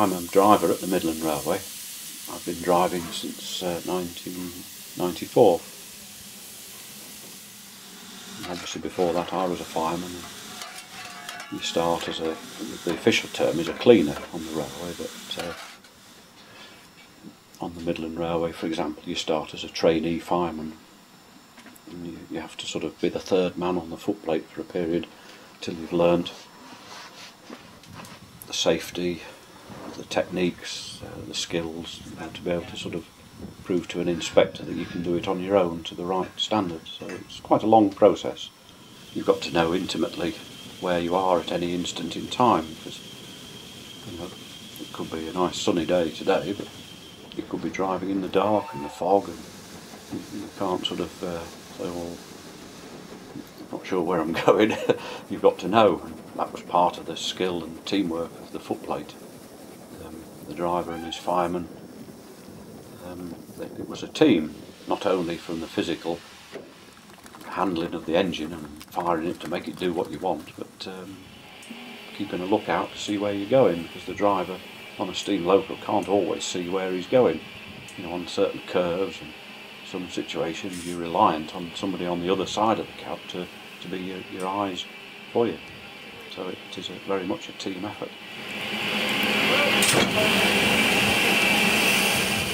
I'm a driver at the Midland Railway. I've been driving since 1994. Obviously before that I was a fireman. You start as the official term is a cleaner on the railway, but on the Midland Railway, for example, you start as a trainee fireman. And you have to sort of be the third man on the footplate for a period till you've learned the safety, the techniques, the skills, to be able to sort of prove to an inspector that you can do it on your own to the right standard. So it's quite a long process. You've got to know intimately where you are at any instant in time, because it could be a nice sunny day today, but you could be driving in the dark and the fog, and you can't sort of say, well, I'm not sure where I'm going. You've got to know, and that was part of the skill and teamwork of the footplate. The driver and his fireman, it was a team, not only from the physical handling of the engine and firing it to make it do what you want, but keeping a lookout to see where you're going, because the driver on a steam loco can't always see where he's going. On certain curves and some situations you're reliant on somebody on the other side of the cab to be your eyes for you. So it is very much a team effort.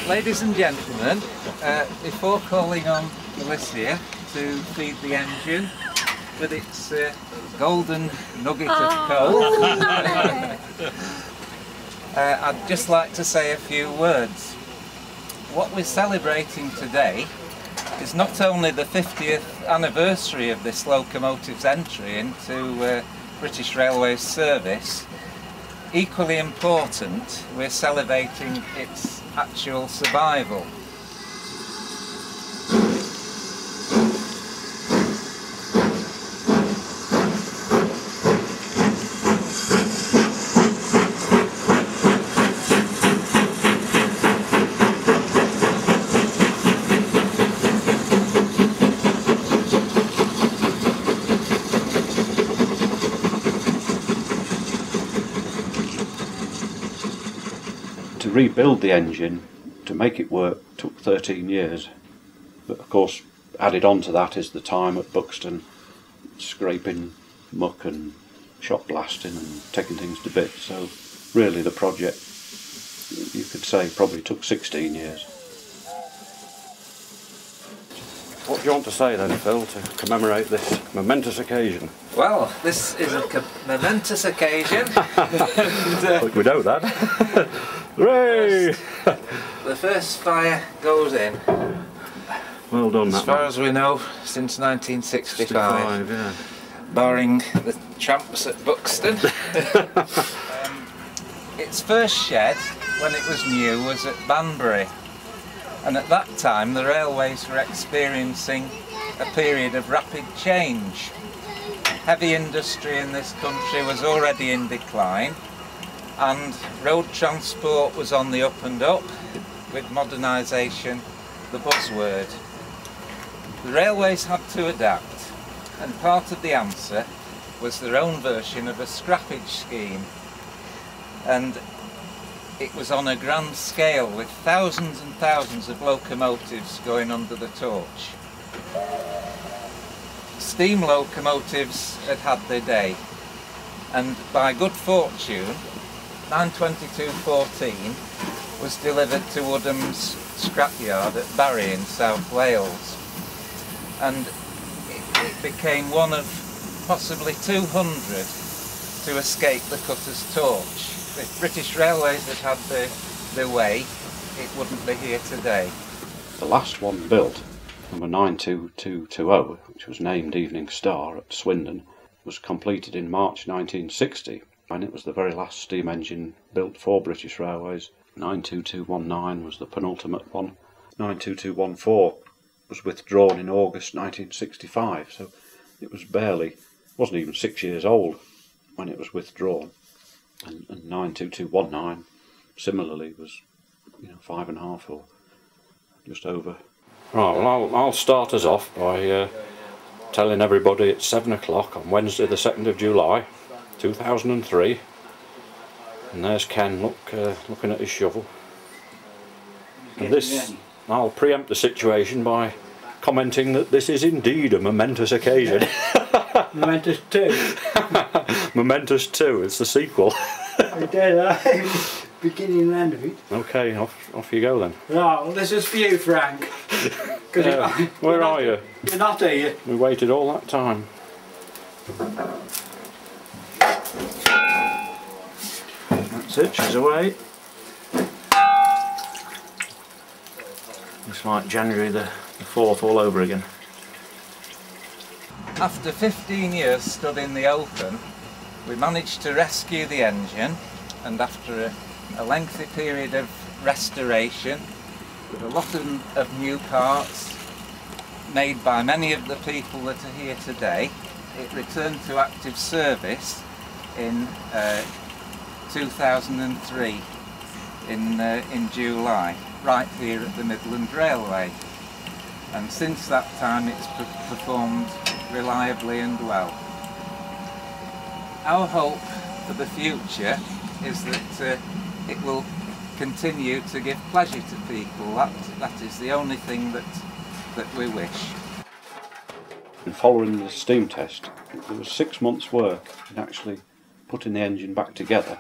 Ladies and gentlemen, before calling on Alicia to feed the engine with its golden nugget of coal, I'd just like to say a few words. What we're celebrating today is not only the 50th anniversary of this locomotive's entry into British Railways service. Equally important, we're celebrating its actual survival. To rebuild the engine, to make it work, took 13 years. But of course, added on to that is the time at Buxton, scraping muck and shot blasting and taking things to bits. So really the project, you could say, probably took 16 years. What do you want to say then, Phil, to commemorate this momentous occasion? Well, this is a momentous occasion. And, we know that. Hooray! The first fire goes in. Well done, as far as we know, since 1965. Yeah. Barring the tramps at Buxton. Its first shed, when it was new, was at Banbury. And at that time the railways were experiencing a period of rapid change. Heavy industry in this country was already in decline, and road transport was on the up and up, with modernisation the buzzword. The railways had to adapt, and part of the answer was their own version of a scrappage scheme. And it was on a grand scale, with thousands and thousands of locomotives going under the torch. Steam locomotives had had their day, and by good fortune 92214 was delivered to Woodham's scrapyard at Barry in South Wales, and it became one of possibly 200 to escape the cutter's torch. If British Railways had had their way, it wouldn't be here today. The last one built, number 92220, which was named Evening Star at Swindon, was completed in March 1960, and it was the very last steam engine built for British Railways. 92219 was the penultimate one. 92214 was withdrawn in August 1965, so it wasn't even 6 years old when it was withdrawn. And 92219 similarly was 5.5 or just over. Right, well I'll start us off by telling everybody it's 7 o'clock on Wednesday the 2nd of July 2003. And there's Ken looking at his shovel. And this, I'll preempt the situation by commenting that this is indeed a momentous occasion. Momentous 2. Momentous 2, it's the sequel. I did, beginning and end of it. Okay, off you go then. Right, well this is for you, Frank. Where are you? You're not here. We waited all that time. That's it, she's away. It's like January the 4th all over again. After 15 years stood in the open, we managed to rescue the engine, and after a lengthy period of restoration with a lot of new parts made by many of the people that are here today, it returned to active service in 2003 in July, right here at the Midland Railway, and since that time it's performed reliably and well. Our hope for the future is that it will continue to give pleasure to people. That is the only thing that we wish. And following the steam test, there was 6 months' work in actually putting the engine back together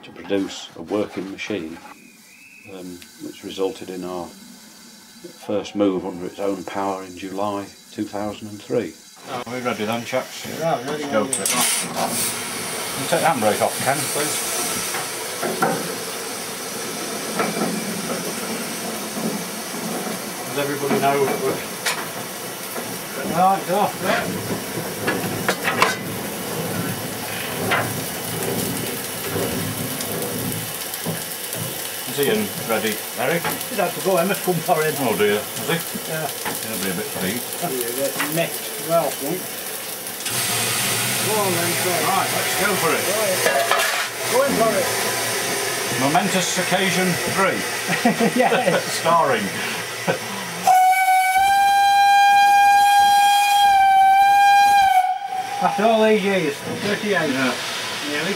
to produce a working machine, which resulted in our first move under its own power in July 2003. Are we ready then, chaps? Yeah, ready. Let's go for it. Can you take the handbrake off, Ken, please? Does everybody know that we're... Right, it's off, right? Is Ian ready, Eric? He'd have to go, I must come for him. Oh dear, is he? Yeah. He'll be a bit fatigued. You get mixed well, I think. Go on then, Craig. Right, let's go for it. Go in for it. Momentous Occasion 3. Yes. Starring. After all these years, 38. Yeah. Nearly.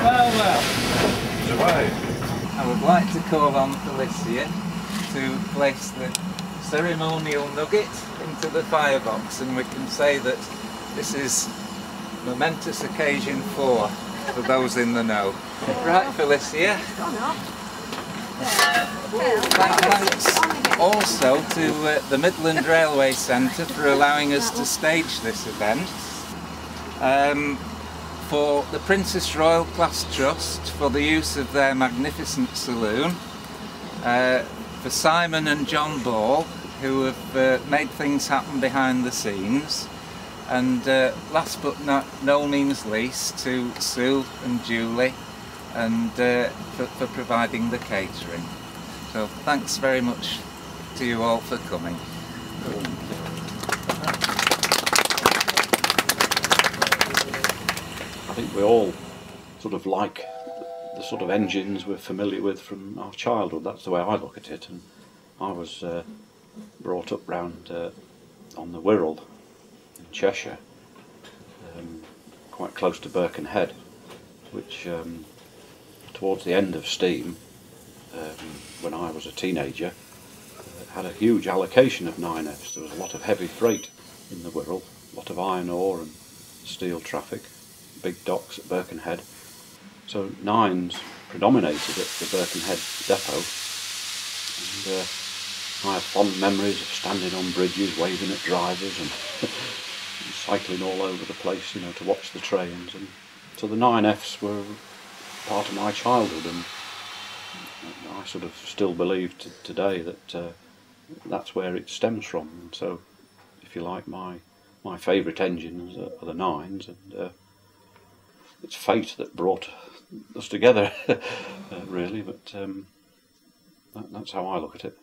Well. It's away. I would like to call on Felicia to place the ceremonial nugget into the firebox, and we can say that this is Momentous Occasion 4 for those in the know. Right, Felicia? Thanks also to the Midland Railway Centre for allowing us to stage this event. For the Princess Royal Class Trust for the use of their magnificent saloon, for Simon and John Ball, who have made things happen behind the scenes, and last but no means least to Sue and Julie, and for providing the catering. So thanks very much to you all for coming. I think we all sort of like the sort of engines we're familiar with from our childhood. That's the way I look at it. And I was brought up round on the Wirral in Cheshire, quite close to Birkenhead, which towards the end of steam, when I was a teenager, had a huge allocation of 9Fs. There was a lot of heavy freight in the Wirral, a lot of iron ore and steel traffic, big docks at Birkenhead. So 9s predominated at the Birkenhead depot, and I have fond memories of standing on bridges, waving at drivers, and cycling all over the place, you know, to watch the trains. And so the 9Fs were part of my childhood, and I sort of still believe today that that's where it stems from. And so, if you like, my favourite engines are the 9s, and it's fate that brought us together, really. But that's how I look at it.